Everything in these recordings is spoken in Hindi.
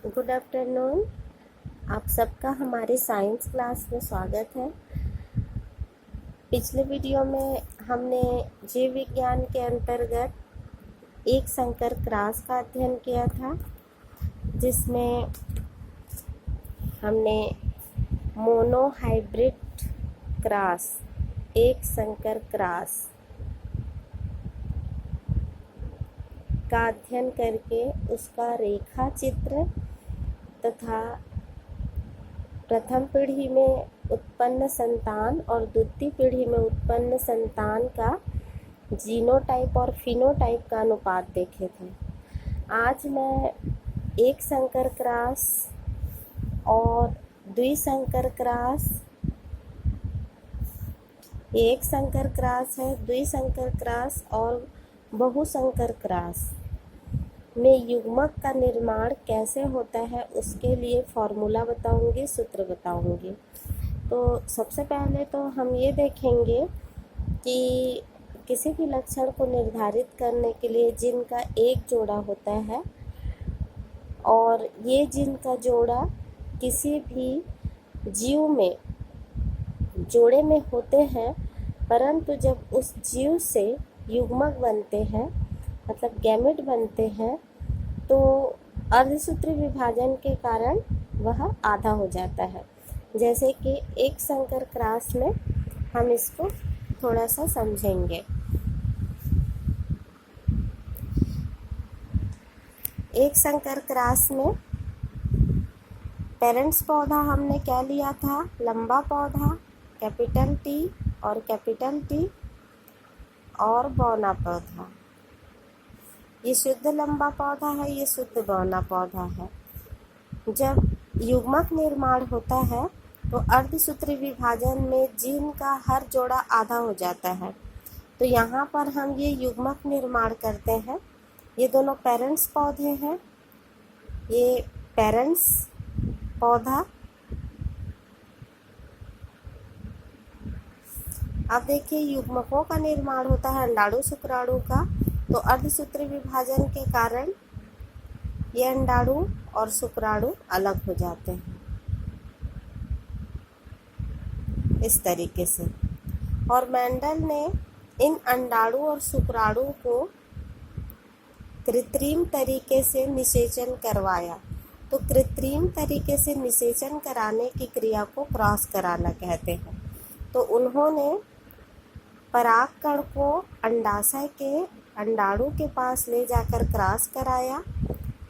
Good afternoon. आप सबका हमारे साइंस क्लास में स्वागत है। पिछले वीडियो में हमने जीव विज्ञान के अंतर्गत एक संकर क्रॉस का अध्ययन किया था, जिसमें हमने मोनोहाइब्रिड क्रॉस, एक संकर क्रॉस का अध्ययन करके उसका रेखा चित्र तथा प्रथम पीढ़ी में उत्पन्न संतान और द्वितीय पीढ़ी में उत्पन्न संतान का जीनोटाइप और फिनोटाइप का अनुपात देखे थे। आज मैं एक संकर क्रॉस और द्विसंकर क्रॉस, एक संकर क्रॉस है, द्विसंकर क्रॉस और बहुसंकर क्रॉस में युग्मक का निर्माण कैसे होता है उसके लिए फॉर्मूला बताऊंगी, सूत्र बताऊंगी। तो सबसे पहले तो हम ये देखेंगे कि किसी भी लक्षण को निर्धारित करने के लिए जिन का एक जोड़ा होता है और ये जिन का जोड़ा किसी भी जीव में जोड़े में होते हैं, परंतु जब उस जीव से युग्मक बनते हैं मतलब गैमेट बनते हैं तो अर्धसूत्री विभाजन के कारण वह आधा हो जाता है। जैसे कि एक संकर क्रॉस में हम इसको थोड़ा सा समझेंगे। एक संकर क्रॉस में पेरेंट्स पौधा हमने क्या लिया था, लंबा पौधा कैपिटल टी और कैपिटल टी और बौना पौधा। ये शुद्ध लंबा पौधा है, ये शुद्ध बौना पौधा है। जब युग्मक निर्माण होता है तो अर्धसूत्री विभाजन में जीन का हर जोड़ा आधा हो जाता है। तो यहाँ पर हम ये युग्मक निर्माण करते हैं। ये दोनों पेरेंट्स पौधे हैं, ये पेरेंट्स पौधा। अब देखिए युग्मकों का निर्माण होता है अंडाणु शुक्राणु का, तो अर्धसूत्री विभाजन के कारण ये अंडाणु और शुक्राणु अलग हो जाते हैं इस तरीके से। और मेंडल ने इन अंडाणु और शुक्राणु को कृत्रिम तरीके से निषेचन करवाया। तो कृत्रिम तरीके से निषेचन कराने की क्रिया को क्रॉस कराना कहते हैं। तो उन्होंने परागकण को अंडाशय के अंडाणु के पास ले जाकर क्रॉस कराया।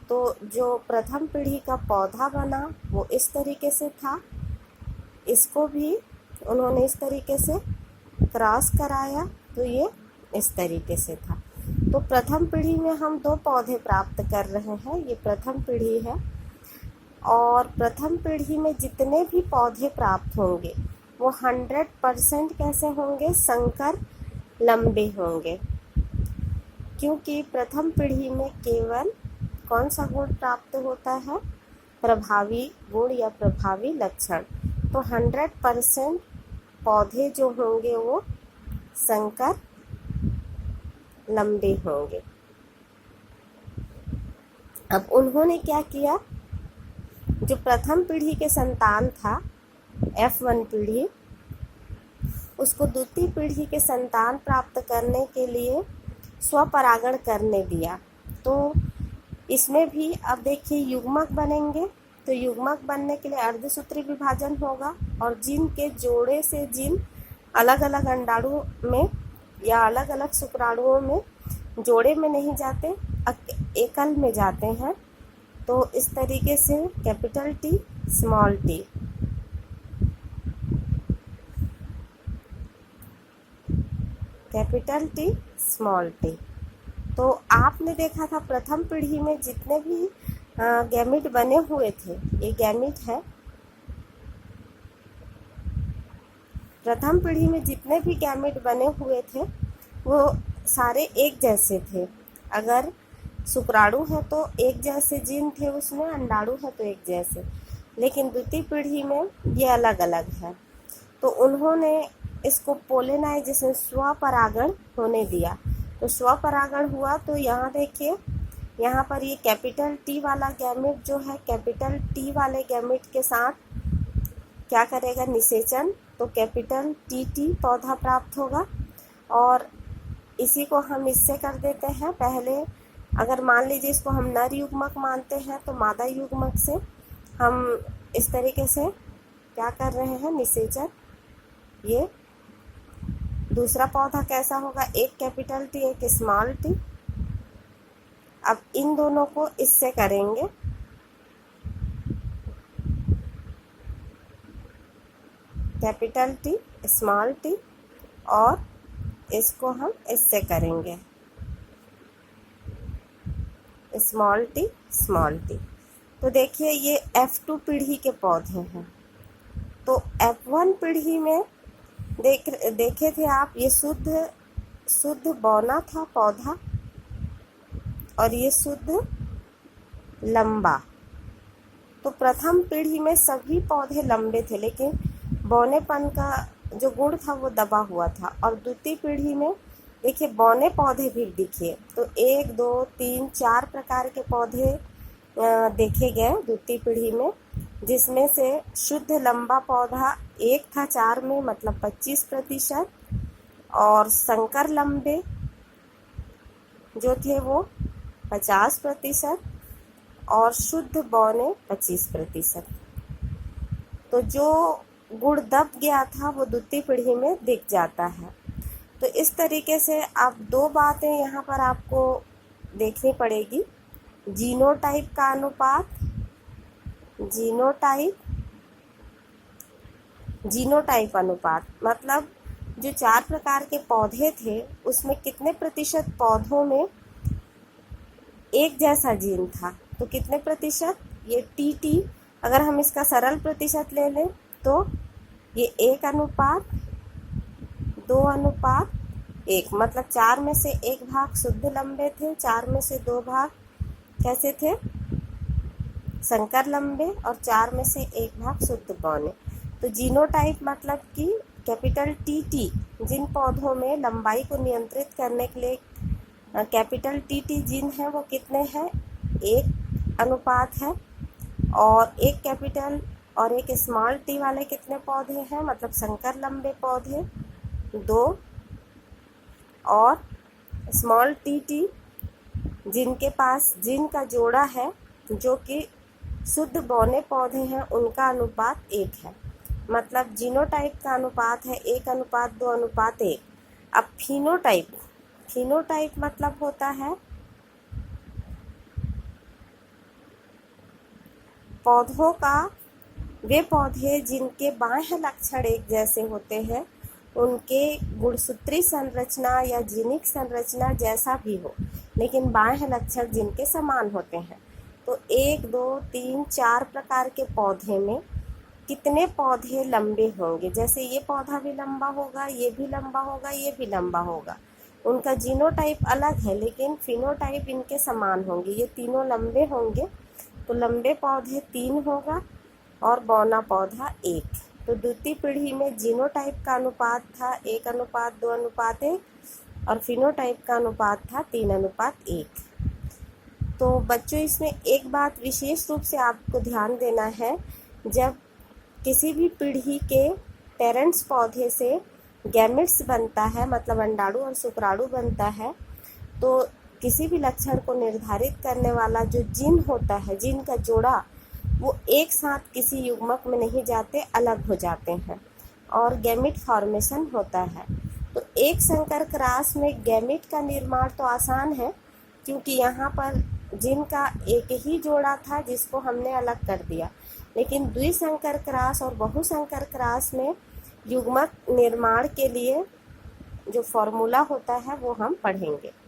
तो जो प्रथम पीढ़ी का पौधा बना वो इस तरीके से था, इसको भी उन्होंने इस तरीके से क्रॉस कराया तो ये इस तरीके से था। तो प्रथम पीढ़ी में हम दो पौधे प्राप्त कर रहे हैं, ये प्रथम पीढ़ी है। और प्रथम पीढ़ी में जितने भी पौधे प्राप्त होंगे वो 100% कैसे होंगे, संकर लंबे होंगे, क्योंकि प्रथम पीढ़ी में केवल कौन सा गुण प्राप्त होता है, प्रभावी गुण या प्रभावी लक्षण। तो 100% पौधे जो होंगे वो संकर लंबे होंगे। अब उन्होंने क्या किया, जो प्रथम पीढ़ी के संतान था F1 पीढ़ी, उसको द्वितीय पीढ़ी के संतान प्राप्त करने के लिए स्वपरागण करने दिया। तो इसमें भी अब देखिए युग्मक बनेंगे, तो युग्मक बनने के लिए अर्धसूत्री विभाजन होगा और जिन के जोड़े से जिन अलग अलग अंडाणु में या अलग अलग शुक्राणुओं में जोड़े में नहीं जाते, एकल में जाते हैं। तो इस तरीके से capital T small T, capital T small T. तो आपने देखा था प्रथम पीढ़ी में जितने भी गैमेट बने हुए थे, ये गैमेट है, प्रथम पीढ़ी में जितने भी गैमेट बने हुए थे वो सारे एक जैसे थे। अगर शुक्राणु है तो एक जैसे जीन थे उसमें, अंडाणु है तो एक जैसे, लेकिन द्वितीय पीढ़ी में ये अलग अलग है। तो उन्होंने इसको पोलिनाइजेशन स्वपरागण होने दिया। तो स्वपरागण हुआ तो यहाँ देखिए यहाँ पर ये कैपिटल टी वाला गैमेट जो है कैपिटल टी वाले गैमेट के साथ क्या करेगा, निषेचन, तो कैपिटल टी पौधा प्राप्त होगा। और इसी को हम इससे कर देते हैं। पहले अगर मान लीजिए इसको हम नर युग्मक मानते हैं तो मादा युग्मक से हम इस तरीके से क्या कर रहे हैं, निषेचन। ये दूसरा पौधा कैसा होगा, एक कैपिटल टी एक स्मॉल टी। अब इन दोनों को इससे करेंगे, कैपिटल टी स्मॉल टी, और इसको हम इससे करेंगे, स्मॉल टी। तो देखिए ये F2 पीढ़ी के पौधे हैं। तो F1 पीढ़ी में देखे थे आप, ये शुद्ध बौना था पौधा और ये शुद्ध लंबा। तो प्रथम पीढ़ी में सभी पौधे लंबे थे लेकिन बौनेपन का जो गुण था वो दबा हुआ था। और द्वितीय पीढ़ी में देखिए बौने पौधे भी दिखे। तो 1 2 3 4 प्रकार के पौधे देखे गए द्वितीय पीढ़ी में, जिसमें से शुद्ध लंबा पौधा एक था 4 में, मतलब 25%, और संकर लंबे जो थे वो 50% और शुद्ध बौने 25%। तो जो गुण दब गया था वो द्वितीय पीढ़ी में दिख जाता है। तो इस तरीके से आप 2 बातें यहाँ पर आपको देखनी पड़ेगी। जीनोटाइप का अनुपात, जीनोटाइप अनुपात मतलब जो 4 प्रकार के पौधे थे उसमें कितने प्रतिशत पौधों में एक जैसा जीन था। तो कितने प्रतिशत, ये टी अगर हम इसका सरल प्रतिशत ले लें तो ये 1:2:1, मतलब 4 में से 1 भाग शुद्ध लंबे थे, 4 में से 2 भाग कैसे थे, संकर लंबे, और 4 में से 1 भाग शुद्ध बौने। तो जीनोटाइप मतलब कि कैपिटल टी जिन पौधों में लंबाई को नियंत्रित करने के लिए कैपिटल टी जीन है वो कितने हैं, 1 अनुपात है। और एक कैपिटल और एक स्मॉल टी वाले कितने पौधे हैं, मतलब संकर लंबे पौधे 2, और स्मॉल टी जिनके पास जिन का जोड़ा है जो कि शुद्ध बौने पौधे हैं उनका अनुपात 1 है। मतलब जीनोटाइप का अनुपात है 1:2:1। अब फिनोटाइप मतलब होता है पौधों का, वे पौधे जिनके बाह्य लक्षण एक जैसे होते हैं, उनके गुणसूत्री संरचना या जीनिक संरचना जैसा भी हो लेकिन बाह्य लक्षण जिनके समान होते हैं। तो 1 2 3 4 प्रकार के पौधे में कितने पौधे लंबे होंगे, जैसे ये पौधा भी लंबा होगा, ये भी लंबा होगा, ये भी लंबा होगा। उनका जीनोटाइप अलग है लेकिन फिनोटाइप इनके समान होंगे, ये तीनों लंबे होंगे। तो लंबे पौधे 3 होगा और बौना पौधा 1। तो द्वितीय पीढ़ी में जीनोटाइप का अनुपात था 1:2:1 और फिनोटाइप का अनुपात था 3:1। तो बच्चों इसमें एक बात विशेष रूप से आपको ध्यान देना है, जब किसी भी पीढ़ी के पेरेंट्स पौधे से गैमेट्स बनता है, मतलब अंडाणु और शुक्राणु बनता है, तो किसी भी लक्षण को निर्धारित करने वाला जो जीन होता है, जीन का जोड़ा, वो एक साथ किसी युग्मक में नहीं जाते, अलग हो जाते हैं और गैमेट फॉर्मेशन होता है। तो एक संकर क्रॉस में गैमेट का निर्माण तो आसान है क्योंकि यहाँ पर जीन का एक ही जोड़ा था जिसको हमने अलग कर दिया, लेकिन द्विसंकर क्रॉस और बहुसंकर क्रॉस में युग्मक निर्माण के लिए जो फॉर्मूला होता है वो हम पढ़ेंगे।